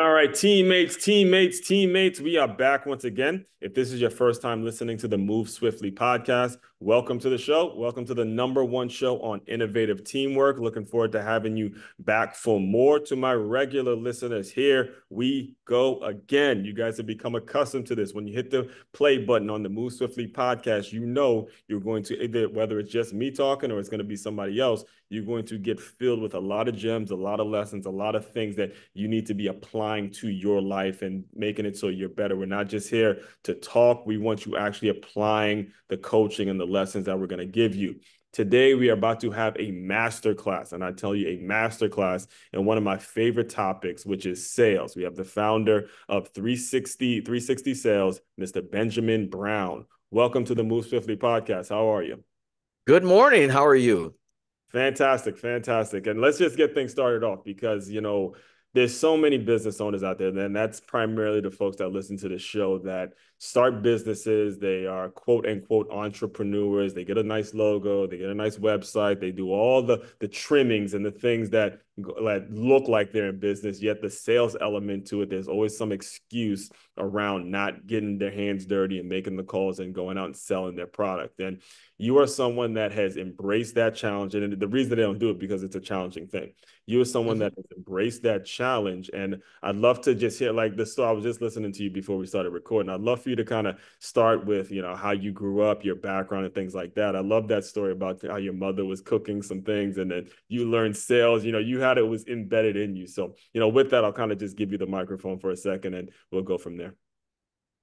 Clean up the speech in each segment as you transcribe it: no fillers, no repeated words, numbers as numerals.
All right, teammates, we are back once again. If this is your first time listening to the Move Swiftly podcast, welcome to the show. Welcome to the number one show on innovative teamwork. Looking forward to having you back for more. To my regular listeners, here we go again. You guys have become accustomed to this. When you hit the play button on the Move Swiftly podcast, you know you're going to either, whether it's just me talking or it's going to be somebody else, you're going to get filled with a lot of gems, a lot of lessons, a lot of things that you need to be applying to your life and making it so you're better. We're not just here to talk. We want you actually applying the coaching and the lessons that we're going to give you. Today, we are about to have a master class, and I tell you, a master class in one of my favorite topics, which is sales. We have the founder of 360 Sales, Mr. Benjamin Brown. Welcome to the Move Swiftly podcast. How are you? Good morning. How are you? Fantastic, fantastic. And let's just get things started off because, there's so many business owners out there, and that's primarily the folks that listen to the show that start businesses. They are quote unquote entrepreneurs. They get a nice logo, they get a nice website, they do all the trimmings and the things that look like they're in business, yet the sales element to it, there's always some excuse around not getting their hands dirty and making the calls and going out and selling their product. And you are someone that has embraced that challenge. And the reason they don't do it because it's a challenging thing. You are someone Mhm. that has embraced that challenge. And I'd love to just hear like this. So I was just listening to you before we started recording. I'd love for you to kind of start with, how you grew up, your background and things like that. I love that story about how your mother was cooking some things and then you learned sales, you had it was embedded in you. So, with that, I'll kind of just give you the microphone for a second and we'll go from there.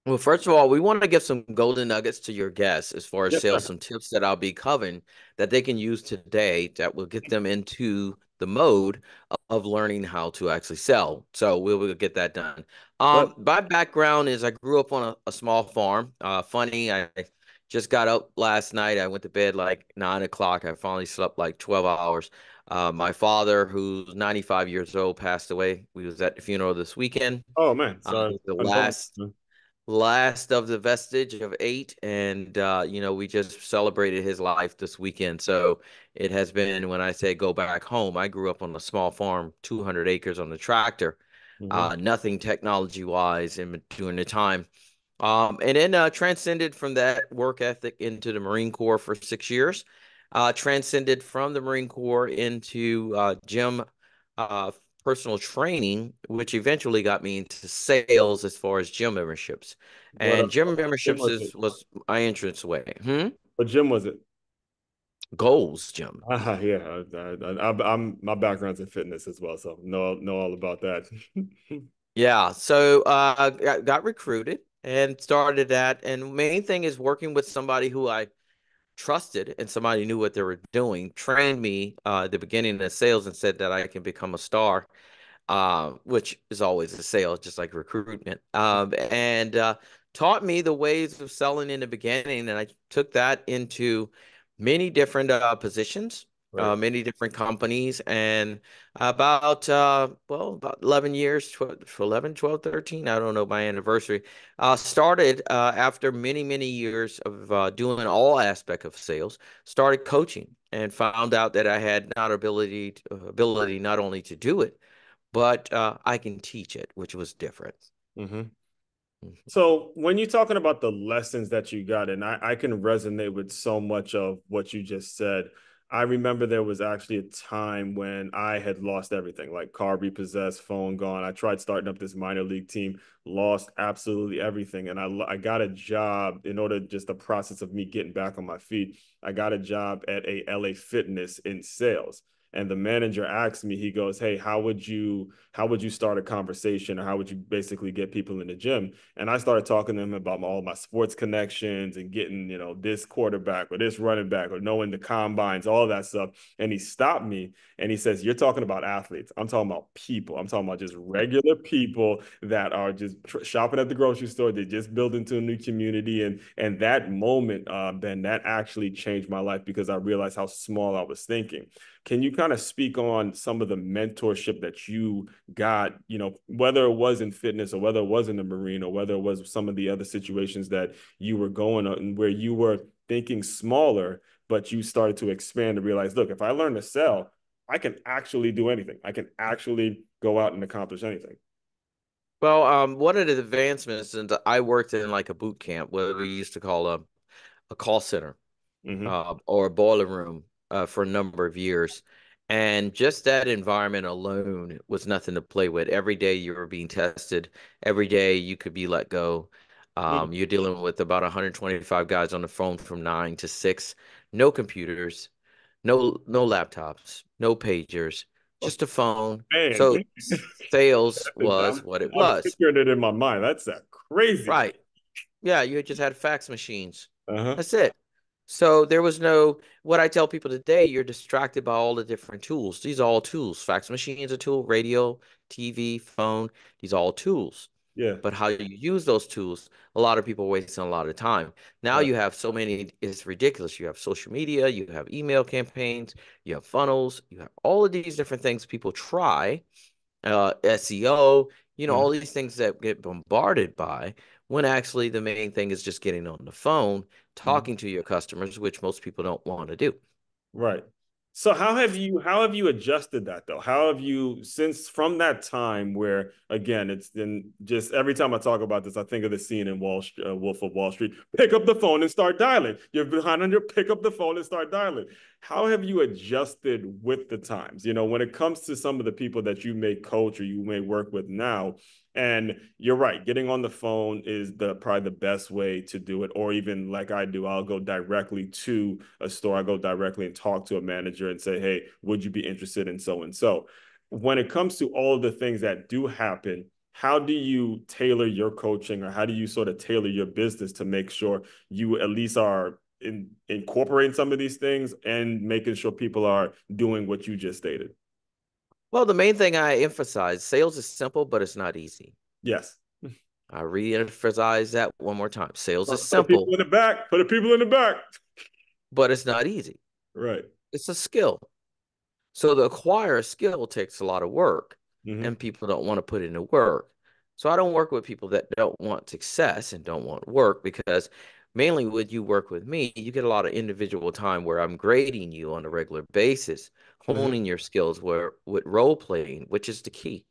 Well, first of all, we want to give some golden nuggets to your guests as far as Yes, sales, sir. some tips that I'll be covering that they can use today that will get them into the mode of learning how to actually sell. So we'll get that done. But My background is I grew up on a small farm. Funny, I just got up last night. I went to bed like 9 o'clock. I finally slept like 12 hours. My father, who's 95 years old, passed away. We was at the funeral this weekend. oh man, sorry. The Condolences, last man. last of the vestige of eight, and we just celebrated his life this weekend. So it has been, when I say go back home, I grew up on a small farm, 200 acres on the tractor, Mhm. nothing technology wise in during the time. And then transcended from that work ethic into the Marine Corps for 6 years. Transcended from the Marine Corps into gym uh, personal training, which eventually got me into sales as far as gym memberships. And gym What gym memberships was it? was my entrance way. What gym was it? Goals gym. Yeah, I'm my background's in fitness as well, so know all about that. Yeah. So got recruited and started that. And main thing is working with somebody who I trusted and somebody knew what they were doing, trained me at the beginning of sales and said that I can become a star, which is always a sale, just like recruitment, and taught me the ways of selling in the beginning. And I took that into many different positions, Right. many different companies, and about 11 years, 12, 11, 12, 13, I don't know my anniversary, started after many, many years of doing all aspect of sales, started coaching and found out that I had not ability not only to do it, but I can teach it, which was different. Hmm. Mhm. So when you're talking about the lessons that you got, and I can resonate with so much of what you just said. I remember there was actually a time when I had lost everything, like car repossessed, phone gone. I tried starting up this minor league team, lost absolutely everything. And I got a job in order just the process of me getting back on my feet. I got a job at a LA Fitness in sales. And the manager asked me, he goes, "Hey, how would you start a conversation or how would you basically get people in the gym?" And I started talking to him about all my sports connections and getting, this quarterback or this running back or knowing the combines, all that stuff. And he stopped me and he says, "You're talking about athletes. I'm talking about people. I'm talking about just regular people that are just shopping at the grocery store. They just build into a new community." And that moment, then that actually changed my life because I realized how small I was thinking. Can you kind of speak on some of the mentorship that you got, whether it was in fitness or whether it was in the Marine or whether it was some of the other situations that you were going on where you were thinking smaller, but you started to expand and realize, look, if I learn to sell, I can actually do anything. I can actually go out and accomplish anything. Well, one of the advancements, and I worked in like a boot camp, what we used to call a call center, Hmm. or a boiler room, for a number of years. And just that environment alone was nothing to play with. Every day you were being tested. Every day you could be let go. You're dealing with about 125 guys on the phone from 9 to 6. No computers, no laptops, no pagers, just a phone. Man, So sales was what it I'm was. picturing it in my mind. That's crazy. Right. Yeah, you just had fax machines. Uh-huh. That's it. So there was no, what I tell people today, you're distracted by all the different tools. These are all tools. Fax machine is a tool, radio, TV, phone, these are all tools. Yeah. But how you use those tools, a lot of people are wasting a lot of time. Now Right. you have so many, it's ridiculous. You have social media, you have email campaigns, you have funnels, you have all of these different things people try, SEO, all Mhm. these things that get bombarded by, when actually the main thing is just getting on the phone, Mhm. talking to your customers, which most people don't want to do. Right. So how have you adjusted that though? How have you since from that time where again it's been just every time I talk about this I think of the scene in Wolf of Wall Street. Pick up the phone and start dialing. You're behind on your pick up the phone and start dialing. How have you adjusted with the times? When it comes to some of the people that you may coach or you may work with now, and you're right, getting on the phone is probably the best way to do it. Or even like I do, I'll go directly to a store. I go directly and talk to a manager and say, hey, would you be interested in so and so? When it comes to all of the things that do happen, how do you tailor your coaching or how do you sort of tailor your business to make sure you at least are incorporating some of these things and making sure people are doing what you just stated? Well, the main thing I emphasize, sales is simple, but it's not easy. Yes. I re-emphasize that one more time. Sales is Put the simple, people in the back. Put the people in the back. but it's not easy. Right. It's a skill. So to acquire a skill takes a lot of work, Mm-hmm. and people don't want to put in the work. So I don't work with people that don't want success and don't want work, because mainly when you work with me, you get a lot of individual time where I'm grading you on a regular basis, Mm-hmm. honing your skills where with role playing, which is the key.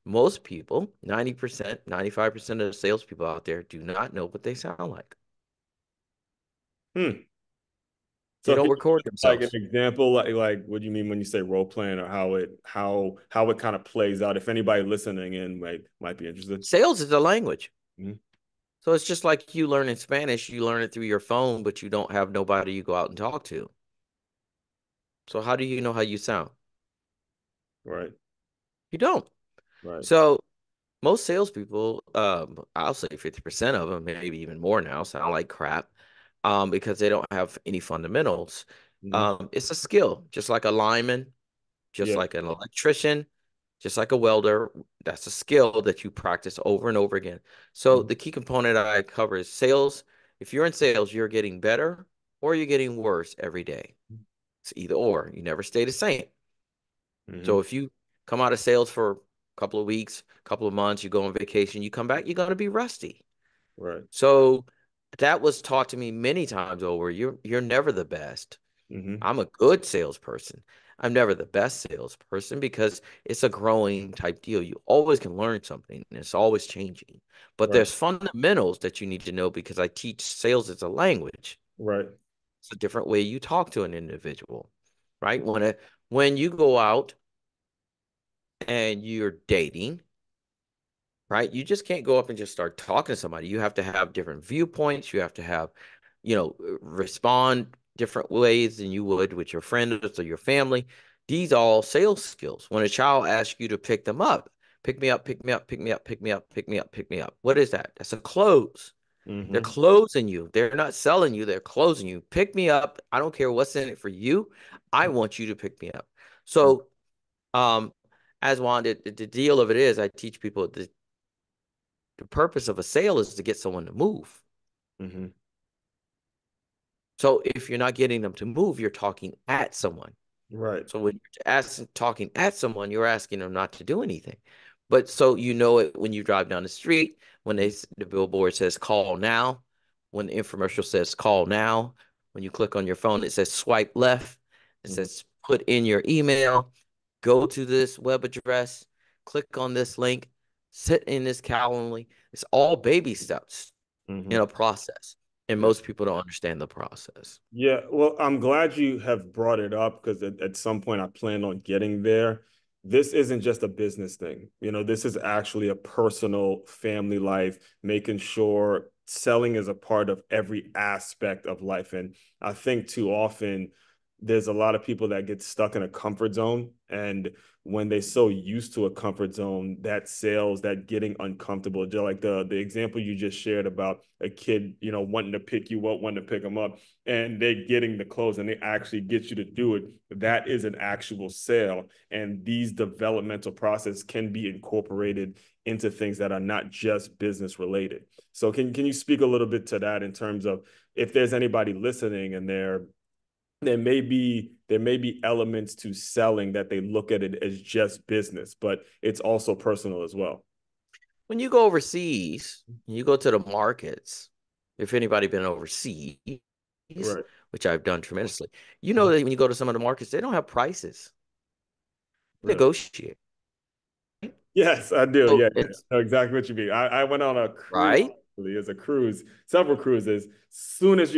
Most people, 90%, 95% of the salespeople out there do not know what they sound like. Hmm. They So can don't you record give like an themselves. example, like what do you mean when you say role playing, or how it kind of plays out? If anybody listening in might be interested. Sales is a language. Mhm. So it's just like you learning Spanish, you learn it through your phone, but you don't have nobody you go out and talk to. So how do you know how you sound? Right, You don't. right. So most salespeople, I'll say 50% of them, maybe even more now, sound like crap, because they don't have any fundamentals. Hmm. It's a skill, just like a lineman, just Yeah. like an electrician, just like a welder. That's a skill that you practice over and over again. So Hmm. the key component I cover is sales. If you're in sales, you're getting better or you're getting worse every day. It's either or. You never stay the same. Hmm. So if you come out of sales for a couple of weeks, a couple of months, you go on vacation, you come back, you're going to be rusty. Right. So that was taught to me many times over. You're never the best. Hmm. I'm a good salesperson. I'm never the best salesperson because it's a growing type deal. You always can learn something and it's always changing. But Right. there's fundamentals that you need to know because I teach sales as a language. Right. It's a different way you talk to an individual, right? When you go out and you're dating, right? You just can't go up and just start talking to somebody. You have to have different viewpoints. You have to have, respond different ways than you would with your friends or your family. These are all sales skills. When a child asks you to pick them up, pick me up, pick me up, pick me up, pick me up, pick me up, pick me up. What is that? That's a close. They're Hmm. closing you. They're not selling you. They're closing you. Pick me up. I don't care what's in it for you. I want you to pick me up. So, um, as Juan, the deal of it is, I teach people the purpose of a sale is to get someone to move. Hmm. So if you're not getting them to move, you're talking at someone. Right. So when you're talking at someone, you're asking them not to do anything. But so you know it when you drive down the street, when the billboard says call now, when the infomercial says call now, when you click on your phone, it says swipe left, it Hmm. says put in your email, go to this web address, click on this link, sit in this Calendly. It's all baby steps Hmm. in a process. And Yeah. most people don't understand the process. Yeah, well, I'm glad you have brought it up because at some point I plan on getting there. This isn't just a business thing. This is actually a personal family life, making sure selling is a part of every aspect of life. And I think too often there's a lot of people that get stuck in a comfort zone. And when they're so used to a comfort zone, that sales, that getting uncomfortable, just like the example you just shared about a kid, wanting to pick you up, wanting to pick them up and they're getting the clothes and they actually get you to do it, that is an actual sale. And these developmental process can be incorporated into things that are not just business related. So can you speak a little bit to that in terms of if there's anybody listening and there may be elements to selling that they look at it as just business, but it's also personal as well. When you go overseas, you go to the markets, if anybody been overseas, Right. which I've done tremendously, you know that when you go to some of the markets, they don't have prices. Really? Negotiate. Yes, I do. So Yeah, yeah. it's I know exactly what you mean. I went on a cruise, right, actually, as a cruise, several cruises. right. Soon as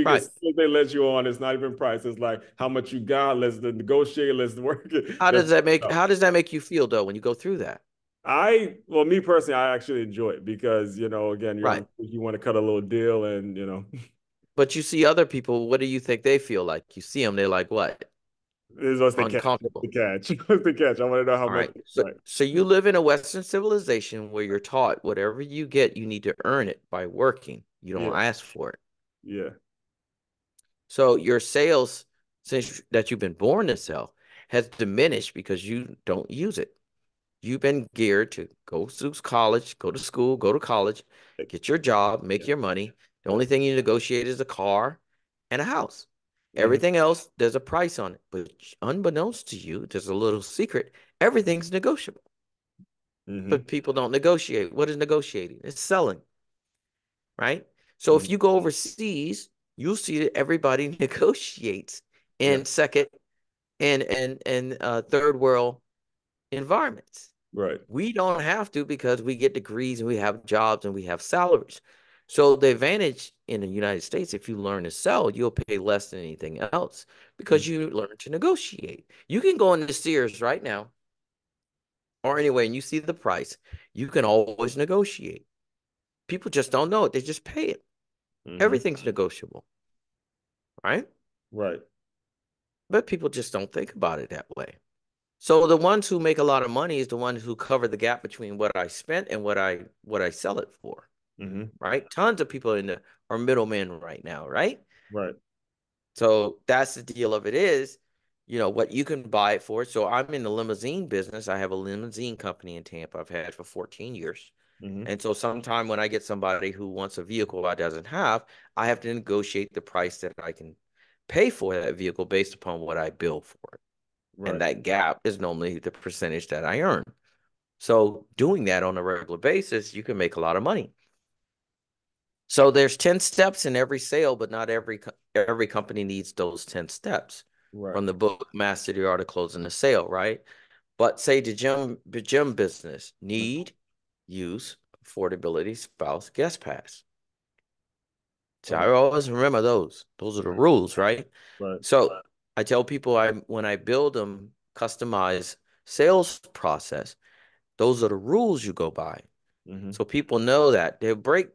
they let you on, it's not even price. It's like how much you got. Let's negotiate. Let's work it. Let's go. How does that make you feel though when you go through that? Well, me personally, I actually enjoy it because, again, you're on, Right. you want to cut a little deal and, But you see other people, what do you think they feel like? You see them, they're like, what? this is what's the catch. Uncomfortable. The catch. What's the catch? I want to know how All much. right. So, Right. so you live in a Western civilization where you're taught whatever you get, you need to earn it by working. You don't Yeah. ask for it. Yeah. So your sales, since that you've been born to sell, has diminished because you don't use it. You've been geared to go to college, go to school, go to college, get your job, make Yeah. your money. The Yeah. only thing you negotiate is a car and a house. Hmm. Everything else, there's a price on it. But unbeknownst to you, there's a little secret. Everything's negotiable. Hmm. But people don't negotiate. What is negotiating? It's selling, right? So if you go overseas, you'll see that everybody negotiates Yeah. in second and third world environments. Right. We don't have to because we get degrees and we have jobs and we have salaries. So the advantage in the United States, if you learn to sell, you'll pay less than anything else because you learn to negotiate. You can go into Sears right now or anywhere and you see the price. You can always negotiate. People just don't know it. They just pay it. Hmm. Everything's negotiable, right? Right. But people just don't think about it that way. So the ones who make a lot of money is the ones who cover the gap between what I spent and what I sell it for, Hmm. right? Tons of people in the are middlemen right now, right? Right. So that's the deal of it is, what you can buy it for. So I'm in the limousine business. I have a limousine company in Tampa I've had for 14 years. Hmm. And so sometime when I get somebody who wants a vehicle I doesn't have, I have to negotiate the price that I can pay for that vehicle based upon what I bill for it. And Right. that gap is normally the percentage that I earn. So doing that on a regular basis, you can make a lot of money. So there's 10 steps in every sale, but not every company needs those 10 steps Right. from the book Master the Art of Closing the Sale, right? But say the gym business, need, use, affordability, spouse, guest pass. So I Okay. always remember those. Those are the rules, right? Right. So I tell people when I build them customized sales process, those are the rules you go by. Hmm. So people know that they'll break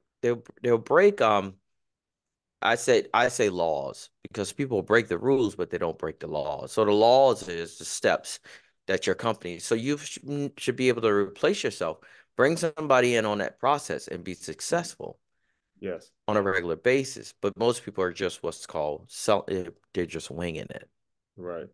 I say laws because people break the rules, but they don't break the laws. So the laws is the steps that your company. So you should be able to replace yourself, bring somebody in on that process and be successful Yes. on a regular basis. But most people are just what's called they're just winging it. Right.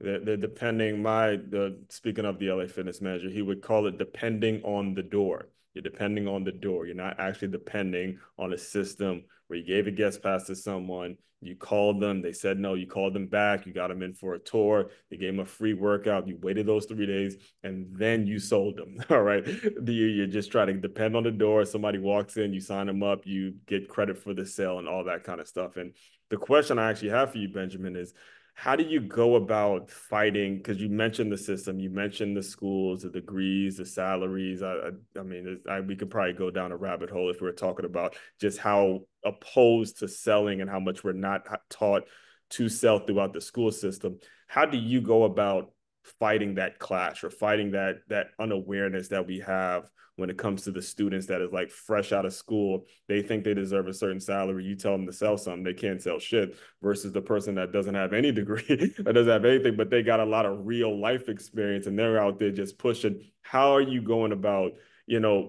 They're depending the speaking of the LA Fitness manager, he would call it depending on the door. You're depending on the door. You're not actually depending on a system where you gave a guest pass to someone, you called them, they said no, you called them back, you got them in for a tour, you gave them a free workout, you waited those 3 days, and then you sold them. All right. You just try to depend on the door. Somebody walks in, you sign them up, you get credit for the sale and all that kind of stuff. And the question I actually have for you, Benjamin, is how do you go about fighting? Because you mentioned the system, you mentioned the schools, the degrees, the salaries. I mean, we could probably go down a rabbit hole if we were talking about just how opposed to selling and how much we're not taught to sell throughout the school system. How do you go about fighting that clash or fighting that unawareness that we have when it comes to the students that is like fresh out of school? They think they deserve a certain salary. You tell them to sell something, they can't sell shit, versus the person that doesn't have any degree, that doesn't have anything, but they got a lot of real life experience and they're out there just pushing. How are you going about,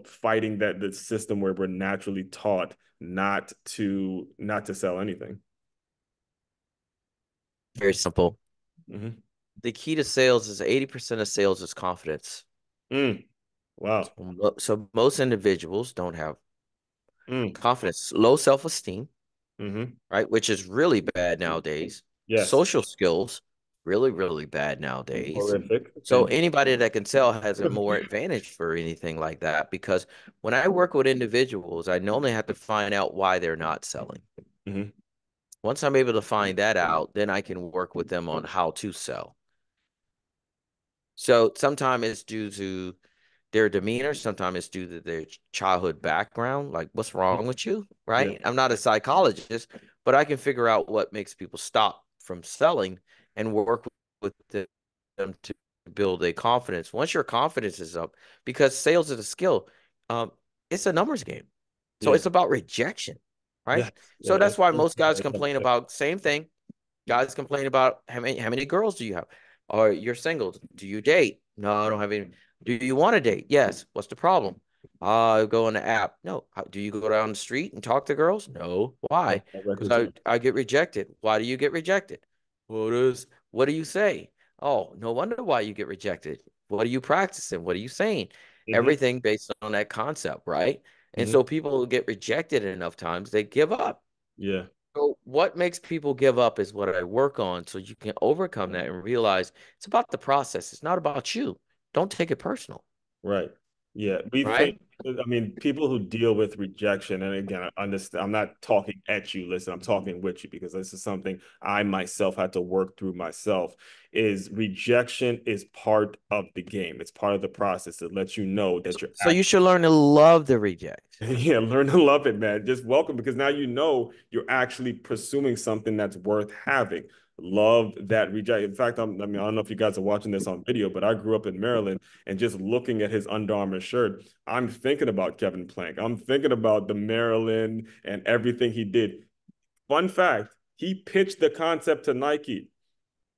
fighting that the system where we're naturally taught not to sell anything? Very simple. Mm-hmm. The key to sales is 80% of sales is confidence. Wow. So most individuals don't have Mm. confidence, low self-esteem, Mm-hmm. right? Which is really bad nowadays. Yes. Social skills, really, really bad nowadays. Horrific. So anybody that can sell has a more advantage for anything like that, because when I work with individuals, I normally have to find out why they're not selling. Mm-hmm. Once I'm able to find that out, then I can work with them on how to sell. So sometimes it's due to their demeanor, sometimes it's due to their childhood background, like what's wrong with you, Yeah. right? I'm not a psychologist, but I can figure out what makes people stop from selling and work with them to build a confidence. Once your confidence is up, because sales is a skill, um, it's a numbers game. So Yeah. it's about rejection, right? Yeah. So Yeah. that's why most guys complain about same thing. Guys complain about how many girls do you have? Or you're single. Do you date? No, I don't have any. Do you want to date? Yes. What's the problem? Go on the app. No. Do you go down the street and talk to girls? No. Why? Because I get rejected. Why do you get rejected? What do you say? Oh, no wonder why you get rejected. What are you practicing? What are you saying? Mm-hmm. Everything based on that concept, right? And Mm-hmm. so people get rejected enough times, they give up. Yeah. So what makes people give up is what I work on, so you can overcome that and realize it's about the process. It's not about you. Don't take it personal, Right. Yeah. We right? think, I mean, people who deal with rejection, and again, I understand, I'm not talking at you. Listen, I'm talking with you because this is something I myself had to work through myself. Is rejection is part of the game. It's part of the process. It lets you know that you're So you should learn to love the reject. yeah, learn to love it, man. Just welcome because now you know you're actually pursuing something that's worth having. Love that reject. In fact, I mean, I don't know if you guys are watching this on video, but I grew up in Maryland and just looking at his Under Armour shirt, I'm thinking about Kevin Plank. I'm thinking about the Maryland and everything he did. Fun fact, he pitched the concept to Nike.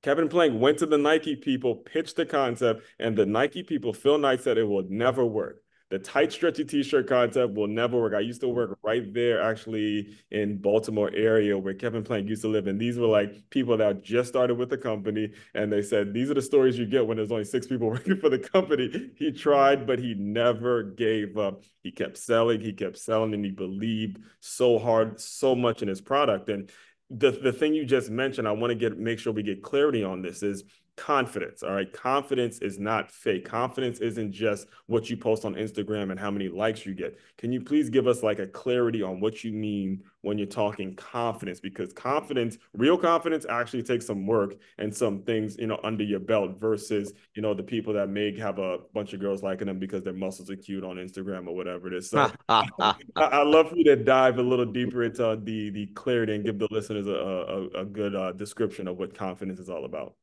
Kevin Plank went to the Nike people, pitched the concept, and the Nike people, Phil Knight said it will never work. The tight, stretchy t-shirt concept will never work. I used to work right there, actually, in Baltimore area where Kevin Plank used to live. And these were like people that just started with the company. And they said, these are the stories you get when there's only 6 people working for the company. He tried, but he never gave up. He kept selling, and he believed so hard, so much in his product. And the thing you just mentioned, I want to make sure we get clarity on this is confidence. All right. Confidence is not fake. Confidence isn't just what you post on Instagram and how many likes you get. Can you please give us like a clarity on what you mean when you're talking confidence? Because confidence, real confidence actually takes some work and some things, under your belt versus, the people that may have a bunch of girls liking them because their muscles are cute on Instagram or whatever it is. So I love for you to dive a little deeper into the clarity and give the listeners a good description of what confidence is all about.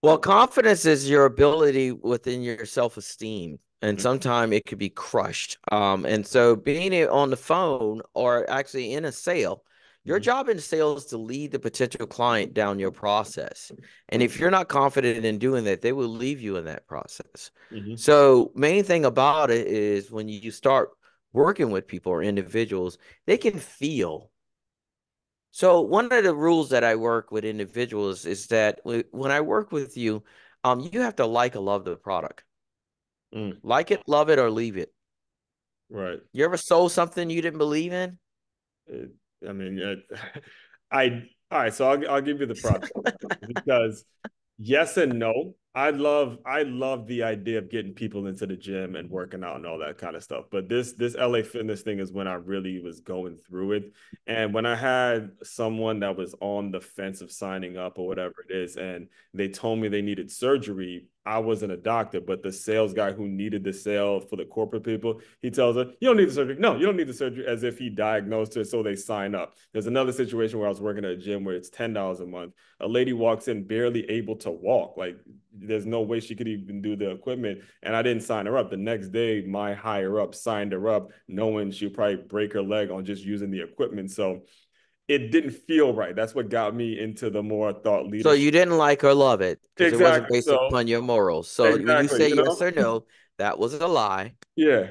Well, confidence is your ability within your self-esteem, and sometimes it could be crushed. And so being on the phone or actually in a sale, your job in sales is to lead the potential client down your process. And if you're not confident in doing that, they will leave you in that process. Mm-hmm. So main thing about it is when you start working with people or individuals, they can feel. So one of the rules that I work with individuals is that when I work with you, you have to like or love the product. Mm. Like it, love it, or leave it. Right. You ever sold something you didn't believe in? I mean, all right. So I'll give you the process because yes and no. I love the idea of getting people into the gym and working out and all that kind of stuff. But this LA Fitness thing is when I really was going through it. And when I had someone that was on the fence of signing up or whatever it is, and they told me they needed surgery, I wasn't a doctor, but the sales guy who needed the sale for the corporate people, he tells her, "You don't need the surgery. No, you don't need the surgery," as if he diagnosed her, so they sign up. There's another situation where I was working at a gym where it's $10 a month. A lady walks in barely able to walk. Like there's no way she could even do the equipment. And I didn't sign her up. The next day, my higher up signed her up, knowing she'll probably break her leg on just using the equipment. So it didn't feel right. That's what got me into the more thought So leadership. you didn't like or love it because it wasn't Exactly. based So upon your morals. So when you exactly, say yes or no, that was a lie. yeah.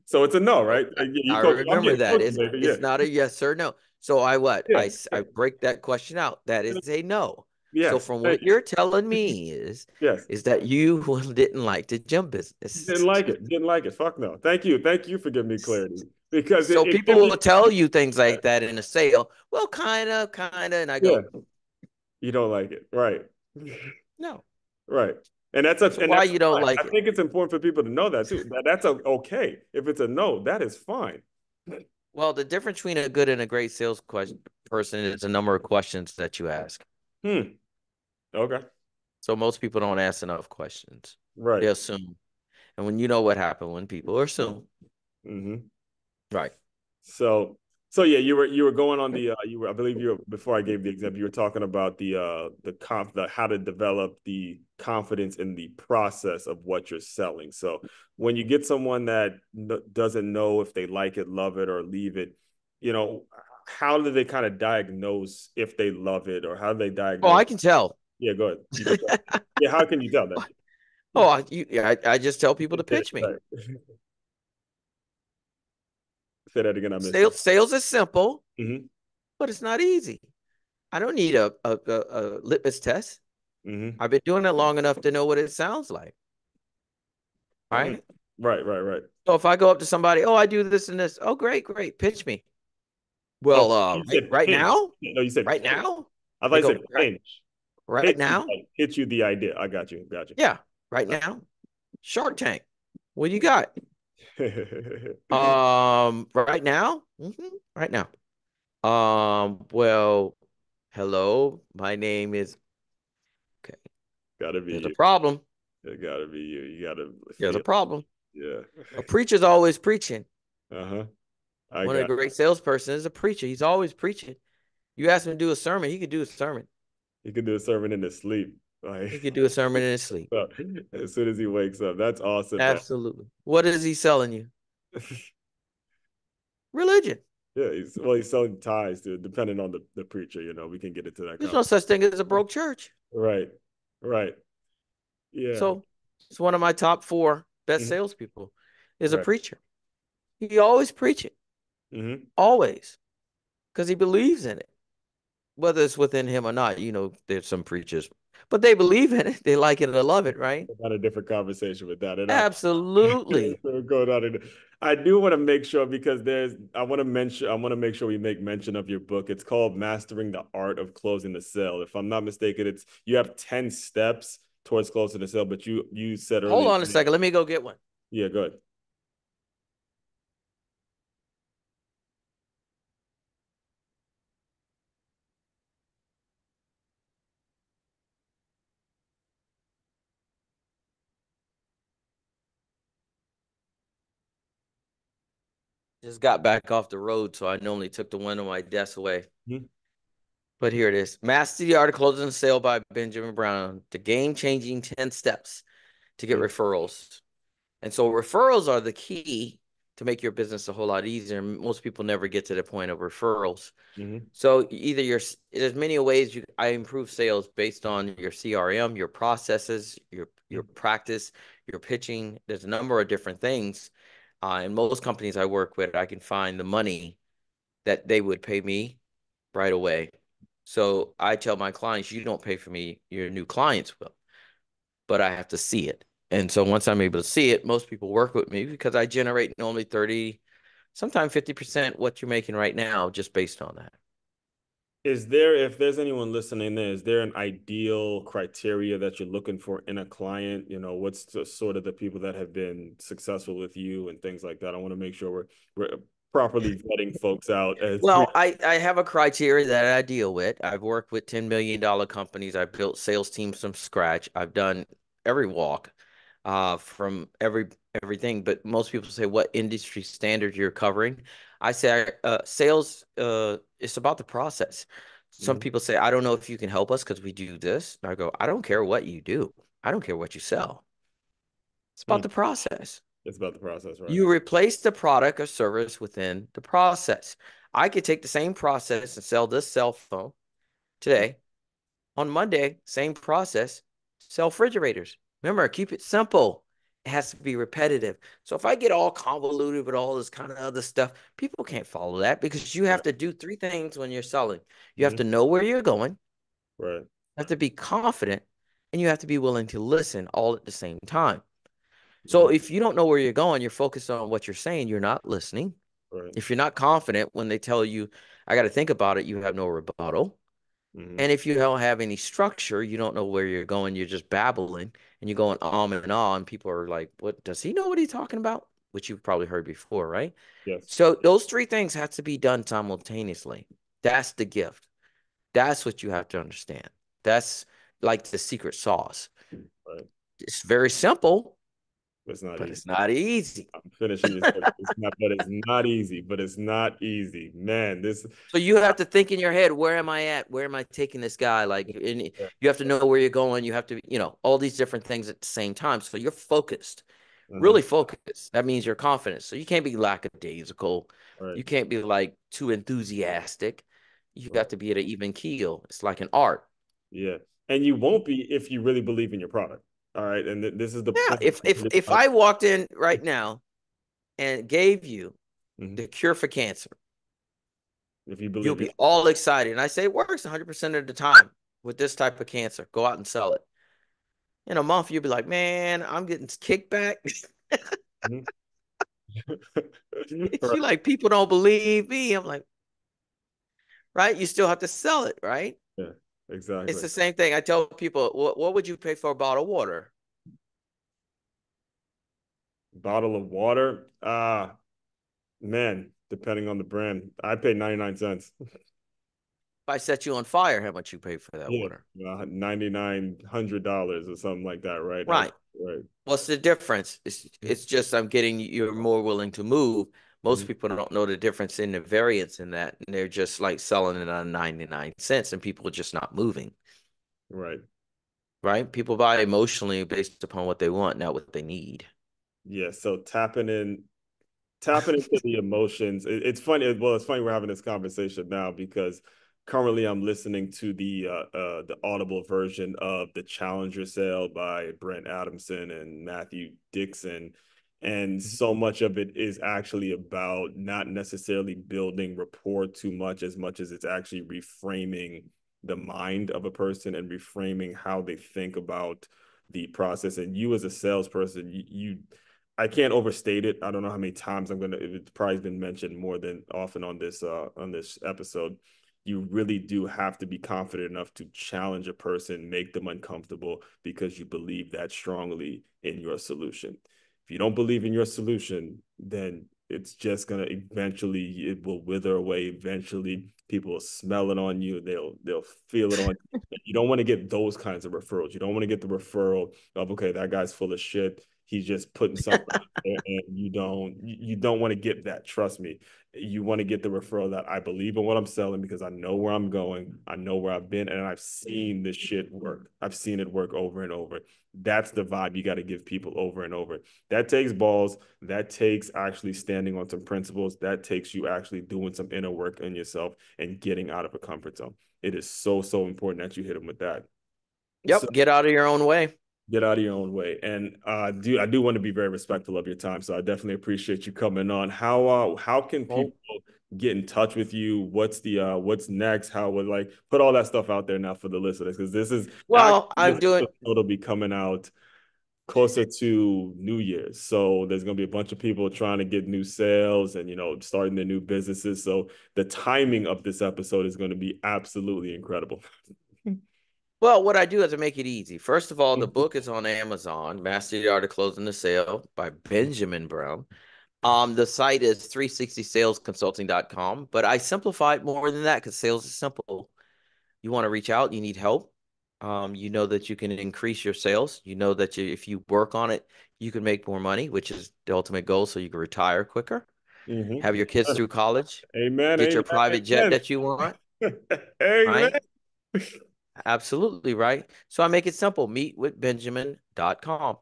So it's a no, So right? You I coach, I'm remember getting that. coaching later. Yeah. It's not a yes or no. So I what? Yeah. I break that question out. That is a no. So Yes. from Thank what you're telling me Yes. is that you didn't like the gym Didn't business. like it. Didn't like it. Fuck no. Thank you. Thank you for giving me clarity because So it people can be, will tell you things like that in a sale. Well, kind of, and I yeah, go, you don't like it. Right. no. Right. So And why that's you don't fine. like I it? think it's important for people to know that too. That's okay. If it's a no, that is fine. Well, the difference between a good and a great person is the number of questions that you ask. Hmm. Okay. So most people don't ask enough questions. They Right. assume. And when you know what happened when people assume. Hmm. Right. So yeah, you were going on the you were I believe you were before I gave the example, you were talking about the how to develop the confidence in the process of what you're selling. So when you get someone that doesn't know if they like it, love it, or leave it, you know, how do they kind of diagnose if they love it, or how do they Oh, diagnose? I can tell. Yeah, go ahead. You can tell. Yeah, how can you tell that? I just tell people to pitch me. Right. Say that again. I missed it. Sales is simple, Hmm. but it's not easy. I don't need a litmus test. Hmm. I've been doing it long enough to know what it sounds like. Hmm. Right. Right, right, right. So if I go up to somebody, oh, I do this and this. Oh, great. Pitch me. Oh, Well, you said right pinch. now, No, you said right pinch. now, I thought they you said go pinch. right Pitch is now. like hit you the idea. I got you. Got you. Yeah, right now. Shark Tank. What you got? Right now. Right now. Well, hello. My name is. Okay. Gotta be There's a you. problem. It gotta be you. You gotta There's a feel. problem. Yeah. A preacher's always preaching. Uh-huh. I One of got the great salesperson is a preacher. He's always preaching. You ask him to do a sermon, he could do a sermon. you could do a sermon in his sleep. Like He could do a sermon in his sleep. as soon as he wakes up. That's awesome, man. Absolutely. What is he selling you? Religion. Yeah, he's selling ties to depending on the preacher, we can get into that There's no conversation. such thing as a broke church. Right. Right. Yeah. So it's one of my top four best Mhm. salespeople is a Right. preacher. He always preaching, Hmm. always, because he believes in it, whether it's within him or not. There's some preachers, but they believe in it. They like it or love it, right? Had a different conversation with that. And Absolutely. we're going on. I do want to make sure because I want to make sure we make mention of your book. It's called Mastering the Art of Closing the Sale. If I'm not mistaken, you have 10 steps towards closing the sale, but you said Hold earlier. on a second. Let me go get one. Yeah, good. Just got back off the road, so I normally took the one on my desk away. Mhm. But here it is. Master the Art of Closing the Sale by Benjamin Brown. The game-changing 10 steps to get referrals. And so referrals are the key to make your business a whole lot easier. Most people never get to the point of referrals. Mhm. So there's many ways I improve sales based on your CRM, your processes, your practice, your pitching. There's a number of different things. In most companies I work with, I can find the money that they would pay me right away. So I tell my clients, you don't pay for me, your new clients will, but I have to see it. And so once I'm able to see it, most people work with me because I generate normally 30, sometimes 50% what you're making right now just based on that. Is there, if there's anyone listening there, is there an ideal criteria that you're looking for in a client? What's the sort of the people that have been successful with you and things like that? I want to make sure we're properly vetting folks out as pre. Well, I have a criteria that I deal with. I've worked with $10 million companies. I've built sales teams from scratch. I've done every walk from everything. But most people say, what industry standard you're covering? I say sales, it's about the process. Some Mhm. people say, I don't know if you can help us because we do this. And I go, I don't care what you do. I don't care what you sell. It's Hmm. about the process. It's about the process, right? You replace the product or service within the process. I could take the same process and sell this cell phone today. On Monday, same process, sell refrigerators. Remember, keep it simple. It has to be repetitive. So if I get all convoluted with all this kind of other stuff, people can't follow that because you have Right. to do three things when you're selling. You have Mhm. to know where you're going, Right. you have to be confident, and you have to be willing to listen all at the same time. So Mhm. if you don't know where you're going, you're focused on what you're saying, you're not listening. Right. If you're not confident when they tell you, I got to think about it, you have no rebuttal. Mhm. And if you don't have any structure, you don't know where you're going, you're just babbling and you're going and on. And people are like, what does he know what he's talking about? Which you've probably heard before, right? Yes. So those three things have to be done simultaneously. That's the gift. That's what you have to understand. That's like the secret sauce. Right. It's very simple, It's not but easy. it's not easy. I'm finishing this. It's not that it's not easy, but it's not easy, man. This. So you have to think in your head, where am I at? Where am I taking this guy? Like, and you have to know where you're going. You have to, all these different things at the same time. So you're focused, Mhm. really focused. That means you're confident. So you can't be lackadaisical. Right. You can't be like too enthusiastic. You Right. have to be at an even keel. It's like an art. Yeah. And you won't be if you really believe in your product. All right. And this is the Yeah. point. If I walked in right now and gave you Mhm. the cure for cancer, If you you'll believe be it. all excited. And I say it works 100% of the time with this type of cancer. Go out and sell it. In a month, you'll be like, man, I'm getting kickback. Mhm. You Right. like, people don't believe me. I'm like, right? You still have to sell it, right? Yeah. It's Exactly. the same thing. I tell people, what would you pay for a bottle of water? Bottle of water. Man, depending on the brand, I pay 99 cents. If I set you on fire, how much you pay for that Yeah. water? $9,900 or something like that, right? Right. Right. What's the difference? It's just I'm getting you're more willing to move. Most Mhm. people don't know the difference in the variance in that. And they're just like selling it on 99 cents and people are just not moving. Right. Right? People buy emotionally based upon what they want, not what they need. Yeah. So tapping into the emotions. It's funny. Well, it's funny we're having this conversation now because currently I'm listening to the Audible version of The Challenger Sale by Brent Adamson and Matthew Dixon. And so much of it is actually about not necessarily building rapport too much as it's actually reframing the mind of a person and reframing how they think about the process. And you as a salesperson, you I can't overstate it. I don't know how many times I'm gonna. It's probably been mentioned more than often on this episode. You really do have to be confident enough to challenge a person, make them uncomfortable because you believe that strongly in your solution. If you don't believe in your solution, then it's just gonna eventually it will wither away. Eventually, people will smell it on you. They'll feel it on you. You don't want to get those kinds of referrals. You don't want to get the referral of, okay, that guy's full of shit, he's just putting something out there, and you don't want to get that. Trust me. You want to get the referral that I believe in what I'm selling because I know where I'm going, I know where I've been, and I've seen this shit work. I've seen it work over and over. That's the vibe you got to give people over and over. That takes balls. That takes actually standing on some principles. That takes you actually doing some inner work in yourself and getting out of a comfort zone. It is so important that you hit them with that. So Yep, get out of your own way. get out of your own way. And I do want to be very respectful of your time. So I definitely appreciate you coming on. How can Well, people get in touch with you? What's the what's next? How would, like, put all that stuff out there now for the listeners, because this is actually I'm this doing episode will be coming out closer to New Year's. So there's going to be a bunch of people trying to get new sales and, starting their new businesses. So the timing of this episode is going to be absolutely incredible. Well, what I do is I make it easy. First of all, the book is on Amazon, Master the Art of Closing the Sale by Benjamin Brown. The site is 360salesconsulting.com, but I simplify it more than that because sales is simple. You want to reach out, you need help. You know that you can increase your sales. You know that if you work on it, you can make more money, which is the ultimate goal, so you can retire quicker, have your kids through college, Amen. get Amen. your private jet Amen. that you want, Amen. right? Absolutely, right? So I make it simple, meetwithbenjamin.com.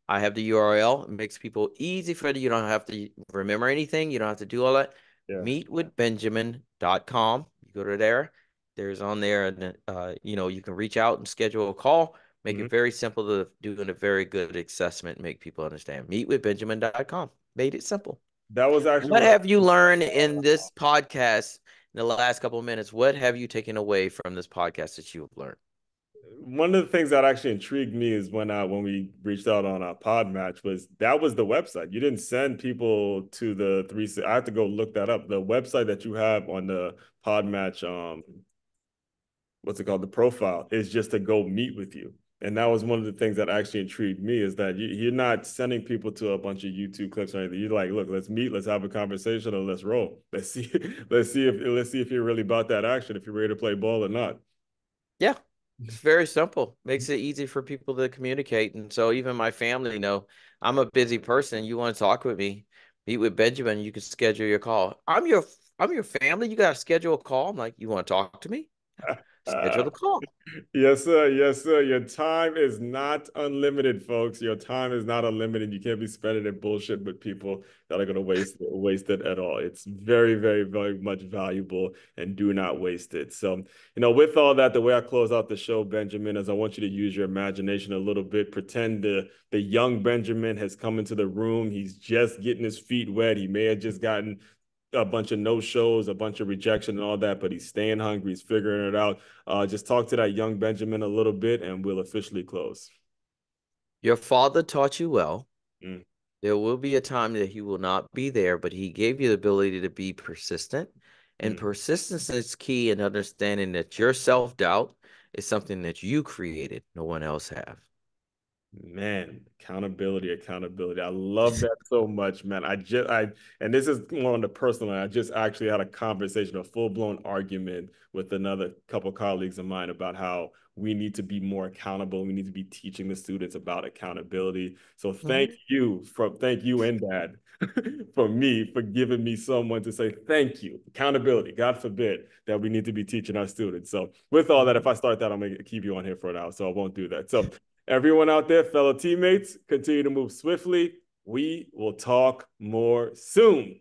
I have the URL. It makes people easy for you. You don't have to remember anything. You don't have to do all that. Yeah. Meetwithbenjamin.com. You go to there. There's on there, and you can reach out and schedule a call. Make Mhm. it very simple to do a very good assessment. Make people understand. Meetwithbenjamin.com. Made it simple. That was actually What what have you learned in this podcast in the last couple of minutes? What have you taken away from this podcast that you've learned? one of the things that actually intrigued me is when we reached out on our pod match was that was the website. You didn't send people to the three. I have to go look that up. The website that you have on the pod match, what's it called? The profile is just to go meet with you. And that was one of the things that actually intrigued me is that you're not sending people to a bunch of YouTube clips or anything. You're like, look, let's meet, let's have a conversation, or let's roll. Let's see if you're really about that action, if you're ready to play ball or not. Yeah, it's very simple. Makes it easy for people to communicate. And so even my family know I'm a busy person. You want to talk with me, meet with Benjamin, you can schedule your call. I'm your family. You got to schedule a call. I'm like, you want to talk to me? Schedule the call. Yes, sir. Yes, sir. Your time is not unlimited, folks. Your time is not unlimited. You can't be spending it bullshit with people that are going to waste it at all. It's very, very, very much valuable, and do not waste it. So, with all that, the way I close out the show, Benjamin, is I want you to use your imagination a little bit. Pretend the young Benjamin has come into the room. He's just getting his feet wet. He may have just gotten a bunch of no shows, a bunch of rejection and all that, but he's staying hungry. He's figuring it out. Just talk to that young Benjamin a little bit and we'll officially close. Your father taught you well. Mm, There will be a time that he will not be there, but he gave you the ability to be persistent. And mm. persistence is key in understanding that your self-doubt is something that you created, no one else have. Man, accountability, accountability. I love that so much, man. And this is more on the personal line. I just actually had a conversation, a full-blown argument with another couple colleagues of mine about how we need to be more accountable. We need to be teaching the students about accountability. So Mhm. thank you and dad for giving me someone to say thank you. Accountability. God forbid that we need to be teaching our students. So with all that, if I start that, I'm gonna keep you on here for an hour. So I won't do that. So everyone out there, fellow teammates, continue to move swiftly. We will talk more soon.